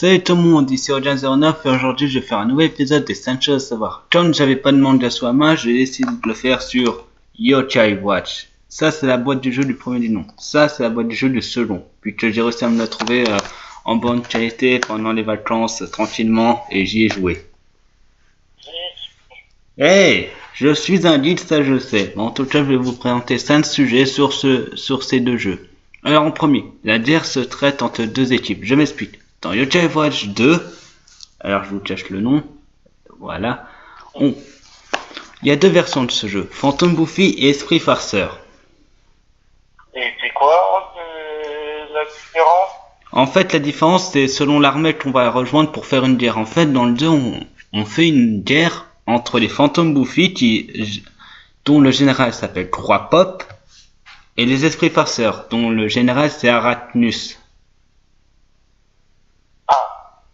Salut tout le monde, ici Audien09 et aujourd'hui je vais faire un nouvel épisode des 5 choses à savoir. Comme j'avais pas de manga sous la main, j'ai décidé de le faire sur Yokai Watch. Ça c'est la boîte du jeu du premier du nom. Ça c'est la boîte du jeu du second. Puis que j'ai réussi à me la trouver en bonne qualité pendant les vacances tranquillement et j'y ai joué. Hey, je suis un guide, ça je sais. Mais en tout cas je vais vous présenter 5 sujets sur ces deux jeux. Alors en premier, la guerre se traite entre deux équipes. Je m'explique. Dans Yokai Watch 2, alors je vous cache le nom, voilà, il y a deux versions de ce jeu, Phantom Buffy et Esprit Farceur. Et c'est quoi la différence? En fait, la différence, c'est selon l'armée qu'on va rejoindre pour faire une guerre. En fait, dans le 2, on fait une guerre entre les Phantom Buffy, dont le général s'appelle Croix Pop, et les Esprits Farceurs, dont le général c'est Arachnus.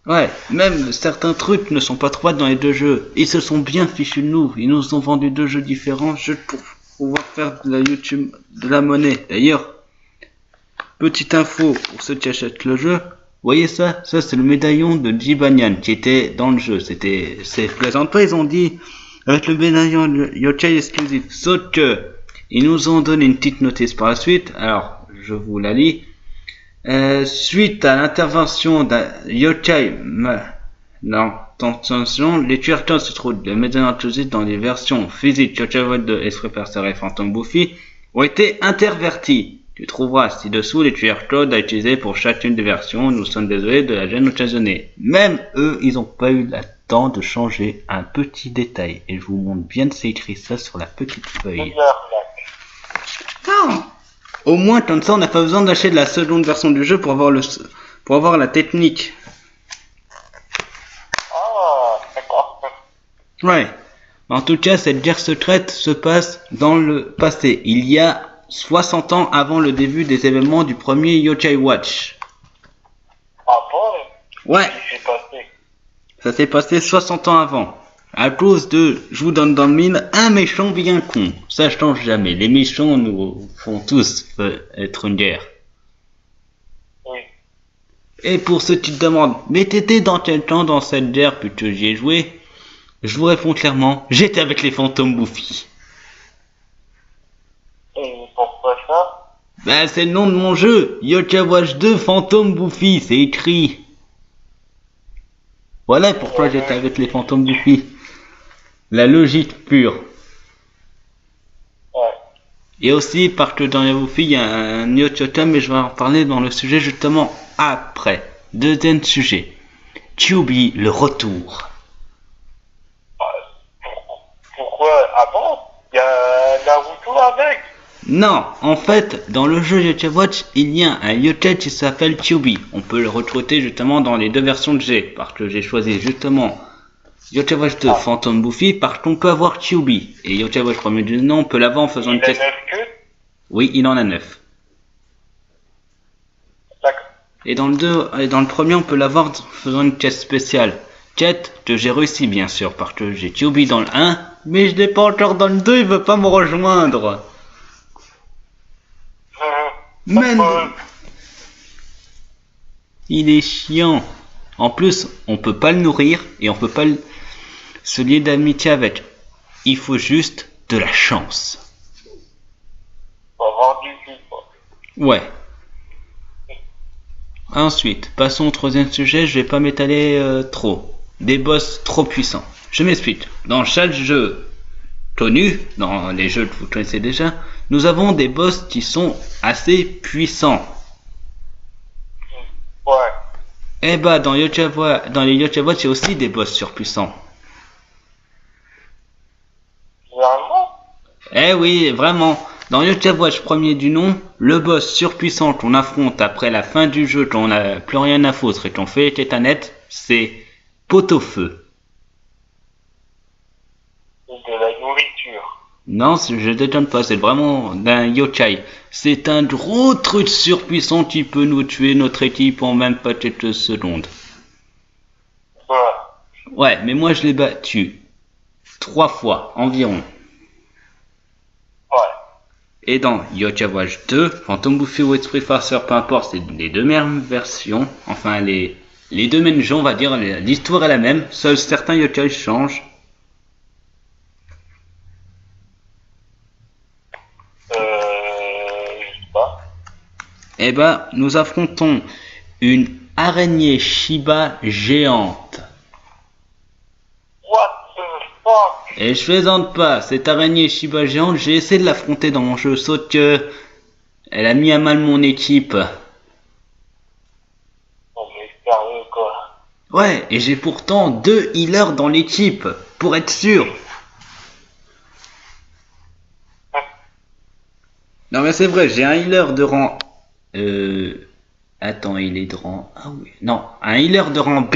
Ouais, même certains trucs ne sont pas trouvables dans les deux jeux. Ils se sont bien fichus de nous. Ils nous ont vendu deux jeux différents juste pour pouvoir faire de la YouTube, de la monnaie. D'ailleurs, petite info pour ceux qui achètent le jeu. Vous voyez ça? Ça c'est le médaillon de Jibanyan qui était dans le jeu. C'est plaisant. Ils ont dit avec le médaillon Yokai exclusif. Sauf que ils nous ont donné une petite notice par la suite. Alors, je vous la lis. Suite à l'intervention d'un Yokai, les tueurs se trouvent les médaillons inclusifs dans les versions physiques Yokai Watch 2, Esprit Farceur et Phantom Buffy ont été intervertis. Tu trouveras ci-dessous les tueurs codes à utiliser pour chacune des versions. Nous sommes désolés de la gêne occasionnée. Même eux, ils n'ont pas eu le temps de changer un petit détail. Et je vous montre bien que c'est écrit ça sur la petite feuille. Non. Au moins, comme ça, on n'a pas besoin d'acheter la seconde version du jeu pour avoir la technique. Ah, d'accord. Ouais. En tout cas, cette guerre secrète se passe dans le passé. Il y a 60 ans avant le début des événements du premier Yokai Watch. Ah bon? Ouais. Qu'est-ce qui s'est passé? Ça s'est passé 60 ans avant. À cause de, je vous donne dans le mille, un méchant bien con. Ça change jamais. Les méchants nous font tous être une guerre. Oui. Et pour ceux qui te demandent, mais t'étais dans quel temps dans cette guerre puisque j'y ai joué? Je vous réponds clairement, j'étais avec les Phantom Buffy. Et pourquoi ça? Ben c'est le nom de mon jeu, Yokai Watch 2 Phantom Buffy, c'est écrit. Voilà pourquoi j'étais avec les Phantom Buffy. La logique pure. Ouais. Et aussi parce que dans les Buffy il y a un Yokai, mais je vais en parler dans le sujet justement après. Deuxième sujet. Kyuubi, le retour. Pourquoi? Ah bon? Il y a Naruto avec? Non, en fait, dans le jeu Yokai Watch, il y a un Yokai qui s'appelle Kyuubi. On peut le recruter justement dans les deux versions que j'ai, parce que j'ai choisi justement Yokai Watch 2 Phantom Buffy, parce qu'on peut avoir Kyuubi. Et Yokai Watch premier du nom, on peut l'avoir en faisant une quête. Il a 9 queues? Oui, il en a 9. D'accord. Et dans le premier, on peut l'avoir en faisant une quête spéciale. Quête que j'ai réussi bien sûr, parce que j'ai Kyuubi dans le 1, mais je l'ai pas encore dans le 2, il veut pas me rejoindre. Man, il est chiant. En plus, on peut pas le nourrir et on peut pas se lier d'amitié avec. Il faut juste de la chance. Faut avoir du cul, quoi. Ouais. Ensuite, passons au troisième sujet. Je vais pas m'étaler trop. Des boss trop puissants. Je m'explique. Dans chaque jeu connu, dans les jeux que vous connaissez déjà, nous avons des boss qui sont assez puissants. Ouais. Eh bah, dans les Yokai Watch, il y a aussi des boss surpuissants. Vraiment? Eh oui, vraiment. Dans Yokai Watch premier du nom, le boss surpuissant qu'on affronte après la fin du jeu, quand on n'a plus rien à foutre et qu'on fait les tétanettes, c'est Pot-au-Feu. De la nourriture. Non, je déconne pas, c'est vraiment d'un yokai. C'est un gros truc surpuissant qui peut nous tuer notre équipe en même pas quelques secondes. Ouais. Ouais, mais moi je l'ai battu 3 fois environ. Ouais. Et dans Yokai Watch 2, Phantom Buffy ou Esprit Farceur, peu importe, c'est les deux mêmes versions, enfin les Les deux mêmes jeux, on va dire, l'histoire est la même, seuls certains yokai changent. Je sais pas. Eh ben, nous affrontons une araignée Shiba géante. What the fuck? Et je plaisante pas, cette araignée Shiba géante, j'ai essayé de l'affronter dans mon jeu, sauf que elle a mis à mal mon équipe. Non mais sérieux quoi. Ouais, et j'ai pourtant 2 healers dans l'équipe, pour être sûr. Non mais c'est vrai, j'ai un healer de rang... Attends, il est de rang... Ah oui, non, un healer de rang B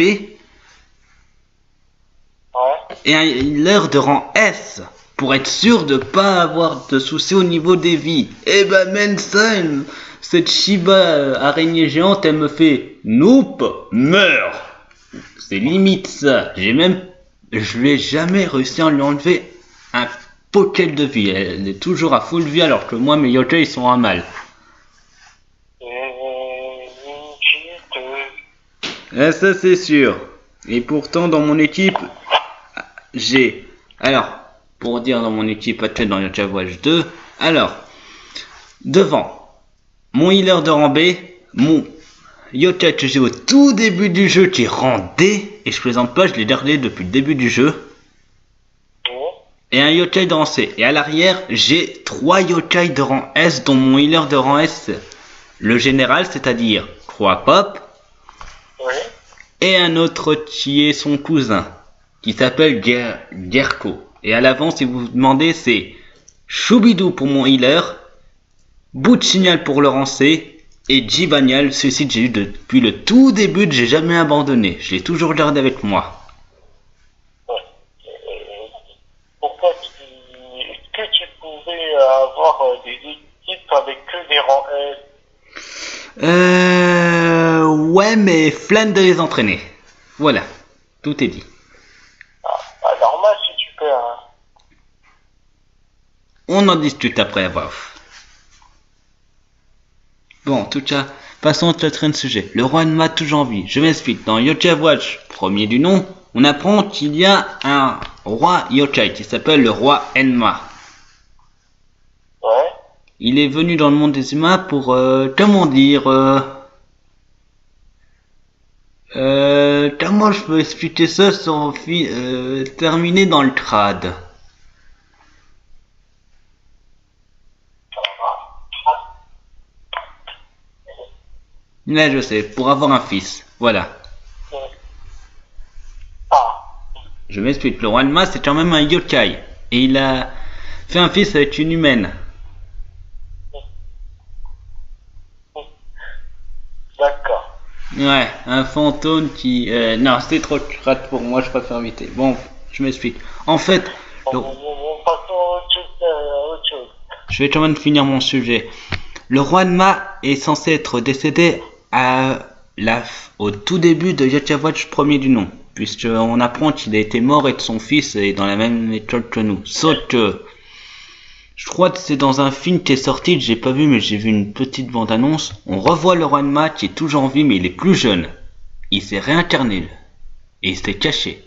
Ouais. et un healer de rang S, pour être sûr de pas avoir de soucis au niveau des vies. Et bah même ça, cette Shiba araignée géante, elle me fait Nope, meurs. C'est limite ça. Je l'ai jamais réussi à lui enlever un pocket de vie. Elle est toujours à full vie alors que moi mes yokai ils sont à mal. Et ça c'est sûr. Et pourtant dans mon équipe, j'ai... Alors, pour dire dans mon équipe actuelle dans Yokai Watch 2, alors, devant, mon healer de rang B, mon yokai que j'ai au tout début du jeu qui est rang D, et je plaisante pas, je l'ai gardé depuis le début du jeu, et un yokai de rang C. Et à l'arrière, j'ai 3 yokai de rang S, dont mon healer de rang S, le général, c'est-à-dire 3 pop, Oui. et un autre qui est son cousin, qui s'appelle Gerko. Et à l'avant, si vous vous demandez, c'est Choubidou pour mon healer, Bout de Signal pour le rang C, et Jivanial, celui-ci que j'ai eu depuis le tout début, que j'ai jamais abandonné. Je l'ai toujours gardé avec moi. Ouais. Pourquoi est-ce que tu pouvais avoir des équipes avec que des rangs S? Ouais, mais flemme de les entraîner. Voilà, tout est dit. Ah, normal si tu peux. Hein. On en discute après à voix off. Bon, en tout cas, passons au quatrième sujet. Le roi Enma toujours en vie. Je m'explique. Dans Yokai Watch, premier du nom, on apprend qu'il y a un roi yokai qui s'appelle le roi Enma. Ouais. Il est venu dans le monde des humains pour, comment dire, comment je peux expliquer ça sans terminer dans le trad. Là, je sais, pour avoir un fils. Voilà. Ah. Je m'explique. Le roi Enma, c'est quand même un yokai. Et il a fait un fils avec une humaine. D'accord. Ouais, un fantôme qui... non, c'est trop crade pour moi, je préfère éviter. Bon, je m'explique. En fait, On passe à autre chose. je vais quand même finir mon sujet. Le roi Enma est censé être décédé au tout début de Yokai Watch premier du nom, puisqu'on apprend qu'il a été mort et que son fils est dans la même école que nous. Sauf que, je crois que c'est dans un film qui est sorti, que j'ai pas vu mais j'ai vu une petite bande-annonce, on revoit le roi Enma qui est toujours en vie mais il est plus jeune. Il s'est réincarné, et il s'est caché.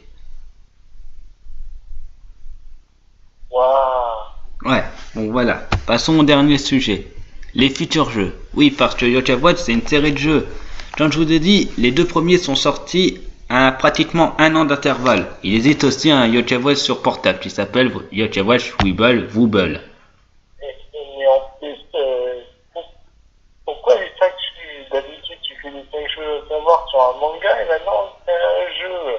Waouh. Ouais, bon voilà, passons au dernier sujet. Les futurs jeux. Oui, parce que Yokai Watch c'est une série de jeux. Comme je vous ai dit, les 2 premiers sont sortis à pratiquement 1 an d'intervalle. Il existe aussi un Yokai Watch sur portable qui s'appelle Yokai Watch Wooble. Et en plus, pourquoi les sacs, d'habitude tu fais des sacs jeux à savoir sur un manga et maintenant c'est un jeu?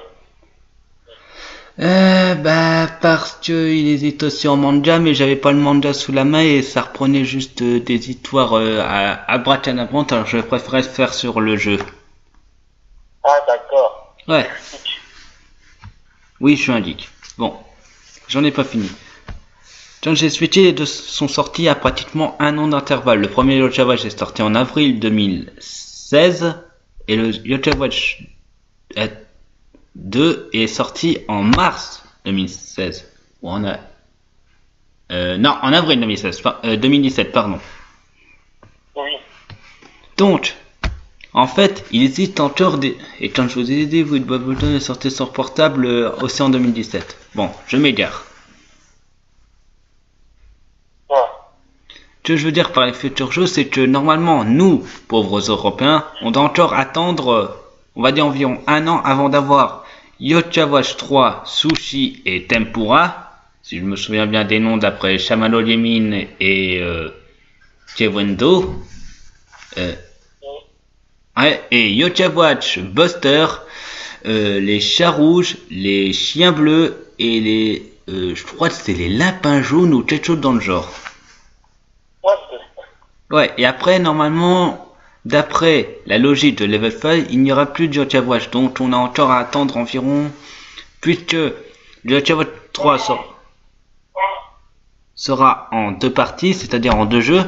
Parce que il existe aussi en manga, mais j'avais pas le manga sous la main et ça reprenait juste des histoires à bracadabrante, alors je préférais faire sur le jeu. Ah d'accord. Ouais. Oui, je suis un geek. Bon, j'en ai pas fini. Comme j'ai expliqué, les 2 sont sortis à pratiquement 1 an d'intervalle. Le premier Yokai Watch est sorti en avril 2016 et le Yokai Watch 2 est sorti en mars 2016. Ou en avril 2017, pardon. Oui. Donc, en fait, il existe encore Et quand je vous ai dit, Will Bubbleton est sorti sur portable aussi en 2017. Bon, je m'égare. Ouais. Ce que je veux dire par les futurs jeux, c'est que normalement, nous, pauvres Européens, on doit encore attendre, on va dire environ 1 an avant d'avoir Yocha Watch 3, Sushi et Tempura. Si je me souviens bien des noms d'après Shamalo Yemin et Kewendo. Ouais, et Yocha Watch Buster, les chats rouges, les chiens bleus et les... je crois que c'est les lapins jaunes ou quelque chose dans le genre. Ouais, et après, normalement, d'après la logique de Level 5, il n'y aura plus de Yocha Watch, donc on a encore à attendre environ... Puisque Yocha Watch 3 sera en 2 parties, c'est-à-dire en 2 jeux,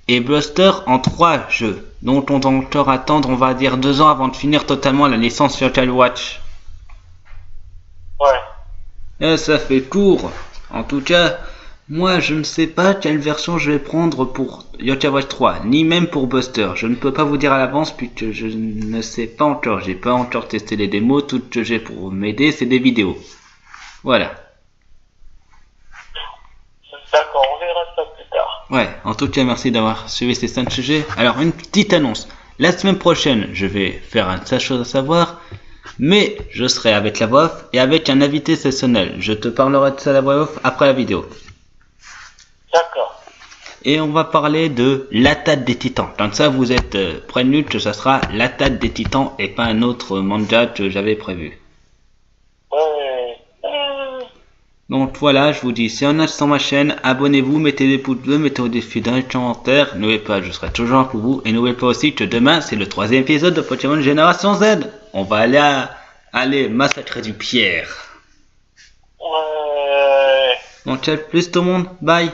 et Buster en 3 jeux. Donc on doit encore attendre, on va dire 2 ans avant de finir totalement la licence Yocha Watch. Ouais. Et ça fait court. En tout cas, moi je ne sais pas quelle version je vais prendre pour Yocha Watch 3, ni même pour Buster. Je ne peux pas vous dire à l'avance puisque je ne sais pas encore. J'ai pas encore testé les démos. Tout ce que j'ai pour m'aider, c'est des vidéos. Voilà. D'accord, on verra ça plus tard. Ouais, en tout cas, merci d'avoir suivi ces 5 sujets. Alors, une petite annonce. La semaine prochaine, je vais faire un tas de choses à savoir, mais je serai avec la voix off et avec un invité exceptionnel. Je te parlerai de ça à la voix off après la vidéo. D'accord. Et on va parler de l'attaque des titans. Comme ça, vous êtes prévenus que ça sera l'attaque des titans et pas un autre manga que j'avais prévu. Ouais. Donc voilà, je vous dis, si on a sur ma chaîne, abonnez-vous, mettez des pouces bleus, mettez au défi dans les commentaires. N'oubliez pas, je serai toujours là pour vous. Et n'oubliez pas aussi que demain, c'est le 3e épisode de Pokémon Génération Z. On va aller massacrer du pierre. Ouais. Donc, ciao plus tout le monde, bye.